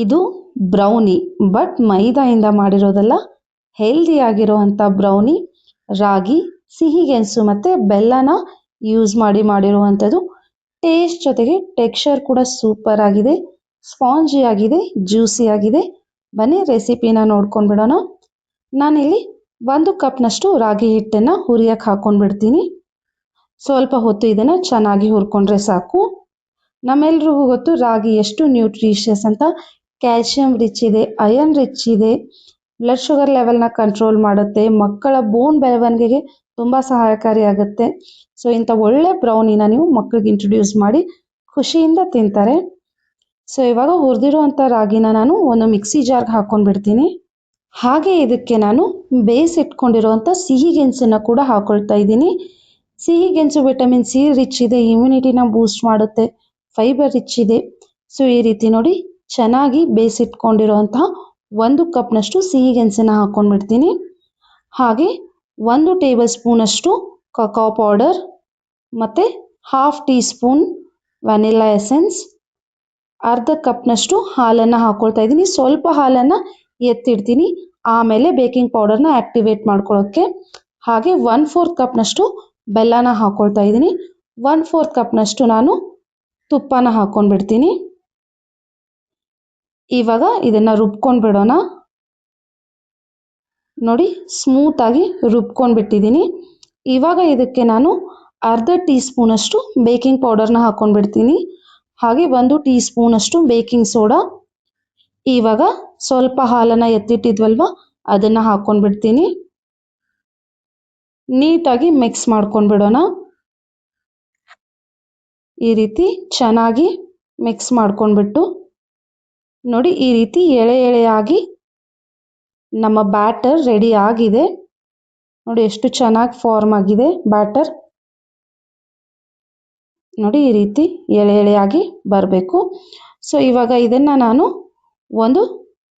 ಇದು brownie, but ಮೈದಾಯಿಂದ ಮಾಡಿರೋದಲ್ಲ, healthy ಆಗಿರುವಂಥ brownie. ರಾಗಿ, ಸಿಹಿ ಗೆಣಸು ಮತ್ತು ಬೆಲ್ಲನ ಯೂಸ್ ಮಾಡಿರುವಂಥದ್ದು. ಟೇಸ್ಟ್ ಜೊತೆಗೆ ಟೆಕ್ಸ್ಚರ್ ಕೂಡ ಸೂಪರ್ ಆಗಿದೆ, ಸ್ಪಾಂಜಿ ಆಗಿದೆ, ಜ್ಯೂಸಿ ಆಗಿದೆ. ಬನ್ನಿ ರೆಸಿಪಿನ ನೋಡ್ಕೊಂಡ್ಬಿಡೋಣ. ನಾನಿಲ್ಲಿ 1 ಕಪ್ನಷ್ಟು ರಾಗಿ ಹಿಟ್ಟನ್ನು ಹುರಿಯಕ್ಕೆ ಹಾಕ್ಕೊಂಡ್ಬಿಡ್ತೀನಿ. ಸ್ವಲ್ಪ ಹೊತ್ತು ಇದನ್ನು ಚೆನ್ನಾಗಿ ಹುರ್ಕೊಂಡ್ರೆ ಸಾಕು. ನಮ್ಮೆಲ್ರಿಗೂ ಗೊತ್ತು ರಾಗಿ ಎಷ್ಟು ನ್ಯೂಟ್ರಿಷಿಯಸ್ ಅಂತ. ಕ್ಯಾಲ್ಶಿಯಂ ರಿಚ್ ಇದೆ, ಅಯರ್ನ್ ರಿಚ್ ಇದೆ, ಬ್ಲಡ್ ಶುಗರ್ ಲೆವೆಲ್ನ ಕಂಟ್ರೋಲ್ ಮಾಡುತ್ತೆ, ಮಕ್ಕಳ ಬೋನ್ ಬೆಳವಣಿಗೆಗೆ ತುಂಬ ಸಹಾಯಕಾರಿಯಾಗುತ್ತೆ. ಸೊ ಇಂಥ ಒಳ್ಳೆ ಬ್ರೌನಿನ ನೀವು ಮಕ್ಕಳಿಗೆ ಇಂಟ್ರೊಡ್ಯೂಸ್ ಮಾಡಿ ಖುಷಿಯಿಂದ ತಿಂತಾರೆ. ಸೊ ಇವಾಗ ಹುರಿದಿರುವಂಥ ರಾಗಿನ ನಾನು ಒಂದು ಮಿಕ್ಸಿ ಜಾರ್ಗೆ ಹಾಕ್ಕೊಂಡ್ಬಿಡ್ತೀನಿ. ಹಾಗೆ ಇದಕ್ಕೆ ನಾನು ಬೇಯಿಸಿಟ್ಕೊಂಡಿರುವಂಥ ಸಿಹಿ ಗೆಣಸನ್ನು ಕೂಡ ಹಾಕ್ಕೊಳ್ತಾ ಇದ್ದೀನಿ. ಸಿಹಿ ಗೆಣಸು ವಿಟಮಿನ್ ಸಿ ರಿಚ್ ಇದೆ, ಇಮ್ಯುನಿಟಿನ ಬೂಸ್ಟ್ ಮಾಡುತ್ತೆ, ಫೈಬರ್ ರಿಚ್ ಇದೆ. ಸೊ ಈ ರೀತಿ ನೋಡಿ ಚೆನ್ನಾಗಿ ಬೇಯಿಸಿಟ್ಕೊಂಡಿರುವಂತಹ 1 ಕಪ್ನಷ್ಟು ಸಿಹಿ ಗೆಣಸನ್ನು ಹಾಕ್ಕೊಂಡ್ಬಿಡ್ತೀನಿ. ಹಾಗೆ 1 ಟೇಬಲ್ ಸ್ಪೂನಷ್ಟು ಕಕಾೋ ಪೌಡರ್ ಮತ್ತು 1/2 ಟೀ ಸ್ಪೂನ್ ವ್ಯಾನಿಲಾ ಎಸೆನ್ಸ್, ಅರ್ಧ ಕಪ್ನಷ್ಟು ಹಾಲನ್ನು ಹಾಕ್ಕೊಳ್ತಾ ಇದ್ದೀನಿ. ಸ್ವಲ್ಪ ಹಾಲನ್ನು ಎತ್ತಿಡ್ತೀನಿ, ಆಮೇಲೆ ಬೇಕಿಂಗ್ ಪೌಡರ್ನ ಆ್ಯಕ್ಟಿವೇಟ್ ಮಾಡ್ಕೊಳ್ಳೋಕ್ಕೆ. ಹಾಗೆ 1/4 ಕಪ್ನಷ್ಟು ಬೆಲ್ಲನ ಹಾಕ್ಕೊಳ್ತಾ ಇದ್ದೀನಿ. 1/4 ಕಪ್ನಷ್ಟು ನಾನು ತುಪ್ಪನ ಹಾಕ್ಕೊಂಡ್ಬಿಡ್ತೀನಿ. ಇವಾಗ ಇದನ್ನು ರುಬ್ಕೊಂಡು ಬಿಡೋಣ. ನೋಡಿ ಸ್ಮೂತಾಗಿ ರುಬ್ಕೊಂಡ್ಬಿಟ್ಟಿದ್ದೀನಿ. ಇವಾಗ ಇದಕ್ಕೆ ನಾನು ಅರ್ಧ ಟೀ ಸ್ಪೂನಷ್ಟು ಬೇಕಿಂಗ್ ಪೌಡರ್ನ ಹಾಕ್ಕೊಂಡ್ಬಿಡ್ತೀನಿ. ಹಾಗೆ 1 ಟೀ ಸ್ಪೂನಷ್ಟು ಬೇಕಿಂಗ್ ಸೋಡಾ. ಇವಾಗ ಸ್ವಲ್ಪ ಹಾಲನ್ನು ಎತ್ತಿಟ್ಟಿದ್ವಲ್ವ ಅದನ್ನು ಹಾಕ್ಕೊಂಡ್ಬಿಡ್ತೀನಿ. ನೀಟಾಗಿ ಮಿಕ್ಸ್ ಮಾಡ್ಕೊಂಡ್ಬಿಡೋಣ. ಈ ರೀತಿ ಚೆನ್ನಾಗಿ ಮಿಕ್ಸ್ ಮಾಡ್ಕೊಂಡ್ಬಿಟ್ಟು ನೋಡಿ, ಈ ರೀತಿ ಎಳೆ ಎಳೆಯಾಗಿ ನಮ್ಮ ಬ್ಯಾಟರ್ ರೆಡಿ ಆಗಿದೆ. ನೋಡಿ ಎಷ್ಟು ಚೆನ್ನಾಗಿ ಫಾರ್ಮ್ ಆಗಿದೆ ಬ್ಯಾಟರ್. ನೋಡಿ ಈ ರೀತಿ ಎಳೆ ಎಳೆಯಾಗಿ ಬರಬೇಕು. ಸೊ ಇವಾಗ ಇದನ್ನು ನಾನು ಒಂದು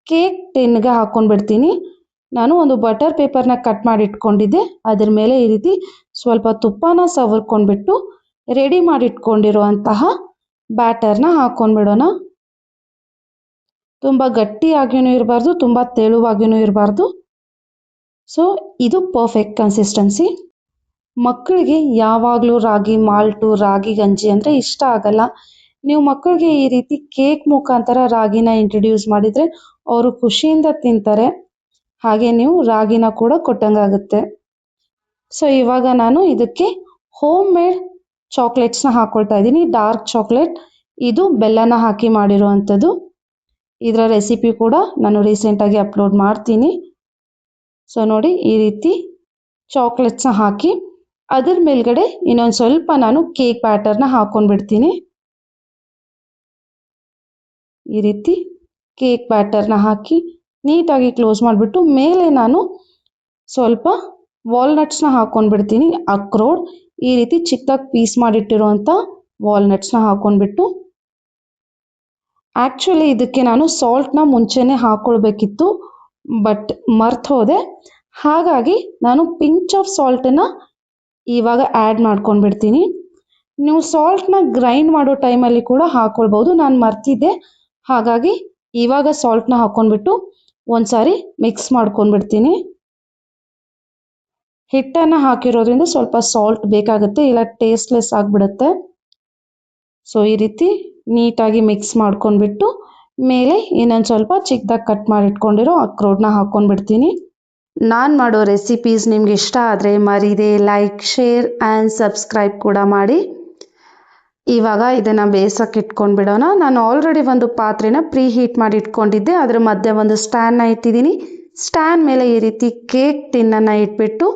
ಕೇಕ್ ಟಿನ್ಗೆ ಹಾಕ್ಕೊಂಡ್ಬಿಡ್ತೀನಿ. ನಾನು ಒಂದು ಬಟರ್ ಪೇಪರ್ನ ಕಟ್ ಮಾಡಿ ಇಟ್ಕೊಂಡಿದ್ದೆ, ಅದ್ರ ಮೇಲೆ ಈ ರೀತಿ ಸ್ವಲ್ಪ ತುಪ್ಪನ ಸವರ್ಕೊಂಡ್ಬಿಟ್ಟು ರೆಡಿ ಮಾಡಿಟ್ಕೊಂಡಿರುವಂತಹ ಬ್ಯಾಟರ್ನ ಹಾಕ್ಕೊಂಡ್ಬಿಡೋಣ. ತುಂಬ ಗಟ್ಟಿಯಾಗಿಯೂ ಇರಬಾರ್ದು, ತುಂಬ ತೆಳುವಾಗಿಯೂ ಇರಬಾರ್ದು. ಸೊ ಇದು ಪರ್ಫೆಕ್ಟ್ ಕನ್ಸಿಸ್ಟೆನ್ಸಿ. ಮಕ್ಕಳಿಗೆ ಯಾವಾಗಲೂ ರಾಗಿ ಮಾಲ್ಟು, ರಾಗಿ ಗಂಜಿ ಅಂದರೆ ಇಷ್ಟ ಆಗಲ್ಲ. ನೀವು ಮಕ್ಕಳಿಗೆ ಈ ರೀತಿ ಕೇಕ್ ಮುಖಾಂತರ ರಾಗಿನ ಇಂಟ್ರೊಡ್ಯೂಸ್ ಮಾಡಿದರೆ ಅವರು ಖುಷಿಯಿಂದ ತಿಂತಾರೆ. ಹಾಗೆ ನೀವು ರಾಗಿನ ಕೂಡ ಕೊಟ್ಟಂಗಾಗುತ್ತೆ. ಸೊ ಇವಾಗ ನಾನು ಇದಕ್ಕೆ ಹೋಮ್ ಮೇಡ್ ಚಾಕ್ಲೇಟ್ಸ್ನ ಹಾಕ್ಕೊಳ್ತಾ ಇದ್ದೀನಿ. ಡಾರ್ಕ್ ಚಾಕ್ಲೇಟ್, ಇದು ಬೆಲ್ಲನ ಹಾಕಿ ಮಾಡಿರುವಂಥದ್ದು. ಇದರ ರೆಸಿಪಿ ಕೂಡ ನಾನು ರೀಸೆಂಟಾಗಿ ಅಪ್ಲೋಡ್ ಮಾಡ್ತೀನಿ. ಸೊ ನೋಡಿ ಈ ರೀತಿ ಚಾಕ್ಲೇಟ್ಸ್ನ ಹಾಕಿ ಅದ್ರ ಮೇಲ್ಗಡೆ ಇನ್ನೊಂದು ಸ್ವಲ್ಪ ನಾನು ಕೇಕ್ ಬ್ಯಾಟರ್ನ ಹಾಕ್ಕೊಂಡ್ಬಿಡ್ತೀನಿ. ಈ ರೀತಿ ಕೇಕ್ ಬ್ಯಾಟರ್ನ ಹಾಕಿ ನೀಟಾಗಿ ಕ್ಲೋಸ್ ಮಾಡಿಬಿಟ್ಟು ಮೇಲೆ ನಾನು ಸ್ವಲ್ಪ ವಾಲ್ನಟ್ಸ್ನ ಹಾಕ್ಕೊಂಡ್ಬಿಡ್ತೀನಿ. ಅಕ್ರೋಡ್, ಈ ರೀತಿ ಚಿಕ್ಕದಾಗಿ ಪೀಸ್ ಮಾಡಿಟ್ಟಿರುವಂಥ ವಾಲ್ನಟ್ಸ್ನ ಹಾಕ್ಕೊಂಡ್ಬಿಟ್ಟು, ಆ್ಯಕ್ಚುಲಿ ಇದಕ್ಕೆ ನಾನು ಸಾಲ್ಟ್ನ ಮುಂಚೆನೇ ಹಾಕ್ಕೊಳ್ಬೇಕಿತ್ತು, ಬಟ್ ಮರ್ತು ಹೋದೆ. ಹಾಗಾಗಿ ನಾನು ಪಿಂಚ್ ಆಫ್ ಸಾಲ್ಟನ್ನು ಇವಾಗ ಆ್ಯಡ್ ಮಾಡ್ಕೊಂಡ್ಬಿಡ್ತೀನಿ. ನೀವು ಸಾಲ್ಟ್ನ ಗ್ರೈಂಡ್ ಮಾಡೋ ಟೈಮಲ್ಲಿ ಕೂಡ ಹಾಕ್ಕೊಳ್ಬೋದು. ನಾನು ಮರ್ತಿದ್ದೆ, ಹಾಗಾಗಿ ಇವಾಗ ಸಾಲ್ಟ್ನ ಹಾಕ್ಕೊಂಡ್ಬಿಟ್ಟು ಒಂದು ಸಾರಿ ಮಿಕ್ಸ್ ಮಾಡ್ಕೊಂಡ್ಬಿಡ್ತೀನಿ. ಹಿಟ್ಟನ್ನು ಹಾಕಿರೋದ್ರಿಂದ ಸ್ವಲ್ಪ ಸಾಲ್ಟ್ ಬೇಕಾಗುತ್ತೆ, ಇಲ್ಲ ಟೇಸ್ಟ್ಲೆಸ್ ಆಗಿಬಿಡುತ್ತೆ. ಸೊ ಈ ರೀತಿ ನೀಟಾಗಿ ಮಿಕ್ಸ್ ಮಾಡ್ಕೊಂಡ್ಬಿಟ್ಟು ಮೇಲೆ ಇನ್ನೊಂದು ಸ್ವಲ್ಪ ಚಿಕ್ಕದಾಗಿ ಕಟ್ ಮಾಡಿ ಇಟ್ಕೊಂಡಿರೋ ಅಕ್ರೋಡ್ನ ಹಾಕ್ಕೊಂಡ್ಬಿಡ್ತೀನಿ. ನಾನು ಮಾಡೋ ರೆಸಿಪೀಸ್ ನಿಮ್ಗೆ ಇಷ್ಟ ಆದರೆ ಮರೀದೆ ಲೈಕ್, ಶೇರ್ ಆ್ಯಂಡ್ ಸಬ್ಸ್ಕ್ರೈಬ್ ಕೂಡ ಮಾಡಿ. ಇವಾಗ ಇದನ್ನು ಬೇಯಿಸೋಕೆ ಇಟ್ಕೊಂಡ್ಬಿಡೋಣ. ನಾನು ಆಲ್ರೆಡಿ ಒಂದು ಪಾತ್ರೆನ ಪ್ರೀ ಹೀಟ್ ಮಾಡಿ ಇಟ್ಕೊಂಡಿದ್ದೆ, ಅದರ ಮಧ್ಯೆ ಒಂದು ಸ್ಟ್ಯಾಂಡ್ನ ಇಟ್ಟಿದ್ದೀನಿ. ಸ್ಟ್ಯಾಂಡ್ ಮೇಲೆ ಈ ರೀತಿ ಕೇಕ್ ಟಿನ್ನನ್ನು ಇಟ್ಬಿಟ್ಟು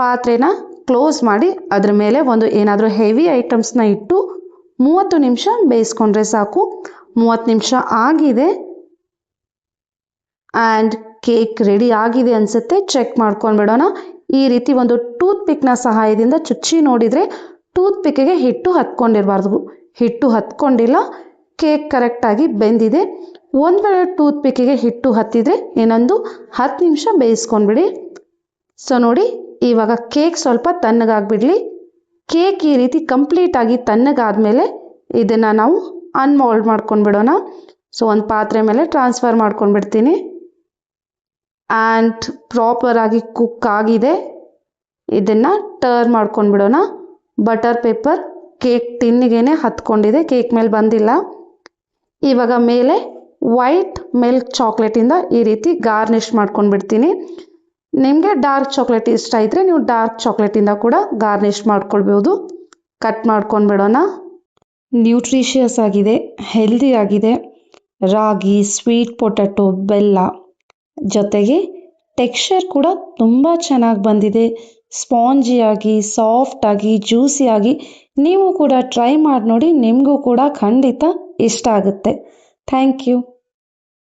ಪಾತ್ರೆನ ಕ್ಲೋಸ್ ಮಾಡಿ ಅದ್ರ ಮೇಲೆ ಒಂದು ಏನಾದರೂ ಹೆವಿ ಐಟಮ್ಸ್ನ ಇಟ್ಟು 30 ನಿಮಿಷ ಬೇಯಿಸ್ಕೊಂಡ್ರೆ ಸಾಕು. 30 ನಿಮಿಷ ಆಗಿದೆ ಆ್ಯಂಡ್ ಕೇಕ್ ರೆಡಿ ಆಗಿದೆ ಅನಿಸುತ್ತೆ. ಚೆಕ್ ಮಾಡ್ಕೊಂಡ್ಬಿಡೋಣ. ಈ ರೀತಿ ಒಂದು ಟೂತ್ ಪಿಕ್ನ ಸಹಾಯದಿಂದ ಚುಚ್ಚಿ ನೋಡಿದರೆ ಟೂತ್ ಪಿಕ್ಕಿಗೆ ಹಿಟ್ಟು ಹತ್ಕೊಂಡಿರಬಾರ್ದು. ಹಿಟ್ಟು ಹತ್ಕೊಂಡಿಲ್ಲ, ಕೇಕ್ ಕರೆಕ್ಟಾಗಿ ಬೆಂದಿದೆ. ಒಂದು ವೇಳೆ ಟೂತ್ ಪಿಕ್ಕಿಗೆ ಹಿಟ್ಟು ಹತ್ತಿದರೆ ಇನ್ನೊಂದು 10 ನಿಮಿಷ ಬೇಯಿಸ್ಕೊಂಡ್ಬಿಡಿ. ಸೊ ನೋಡಿ ಇವಾಗ ಕೇಕ್ ಸ್ವಲ್ಪ ತಣ್ಣಗಾಗ್ಬಿಡಲಿ. ಕೇಕ್ ಈ ರೀತಿ ಕಂಪ್ಲೀಟಾಗಿ ತಣ್ಣಗಾದ್ಮೇಲೆ ಇದನ್ನು ನಾವು ಅನ್ಮೋಲ್ಡ್ ಮಾಡ್ಕೊಂಡ್ಬಿಡೋಣ. ಸೊ ಒಂದು ಪಾತ್ರೆ ಮೇಲೆ ಟ್ರಾನ್ಸ್ಫರ್ ಮಾಡ್ಕೊಂಡ್ಬಿಡ್ತೀನಿ. ಆ್ಯಂಡ್ ಪ್ರಾಪರಾಗಿ ಕುಕ್ ಆಗಿದೆ. ಇದನ್ನು ಟರ್ನ್ ಮಾಡ್ಕೊಂಡ್ಬಿಡೋಣ. ಬಟರ್ ಪೇಪರ್ ಕೇಕ್ ಟಿನ್ನಿಗೇನೆ ಹತ್ಕೊಂಡಿದೆ, ಕೇಕ್ ಮೇಲೆ ಬಂದಿಲ್ಲ. ಇವಾಗ ಮೇಲೆ ವೈಟ್ ಮಿಲ್ಕ್ ಚಾಕ್ಲೇಟಿಂದ ಈ ರೀತಿ ಗಾರ್ನಿಷ್ ಮಾಡ್ಕೊಂಡ್ಬಿಡ್ತೀನಿ. ನಿಮಗೆ ಡಾರ್ಕ್ ಚಾಕ್ಲೇಟ್ ಇಷ್ಟ ಇದ್ದರೆ ನೀವು ಡಾರ್ಕ್ ಚಾಕ್ಲೇಟಿಂದ ಕೂಡ ಗಾರ್ನಿಷ್ ಮಾಡ್ಕೊಳ್ಬೋದು. ಕಟ್ ಮಾಡ್ಕೊಂಡ್ಬಿಡೋಣ. ನ್ಯೂಟ್ರಿಷಿಯಸ್ ಆಗಿದೆ, ಹೆಲ್ದಿ ಆಗಿದೆ. ರಾಗಿ, ಸ್ವೀಟ್ ಪೊಟ್ಯಾಟೊ, ಬೆಲ್ಲ ಜೊತೆಗೆ ಟೆಕ್ಸ್ಚರ್ ಕೂಡ ತುಂಬ ಚೆನ್ನಾಗಿ ಬಂದಿದೆ. ಸ್ಪಾಂಜಿಯಾಗಿ, ಸಾಫ್ಟಾಗಿ, ಜ್ಯೂಸಿಯಾಗಿ. ನೀವು ಕೂಡ ಟ್ರೈ ಮಾಡಿ ನೋಡಿ, ನಿಮಗೂ ಕೂಡ ಖಂಡಿತ ಇಷ್ಟ ಆಗುತ್ತೆ. Thank you.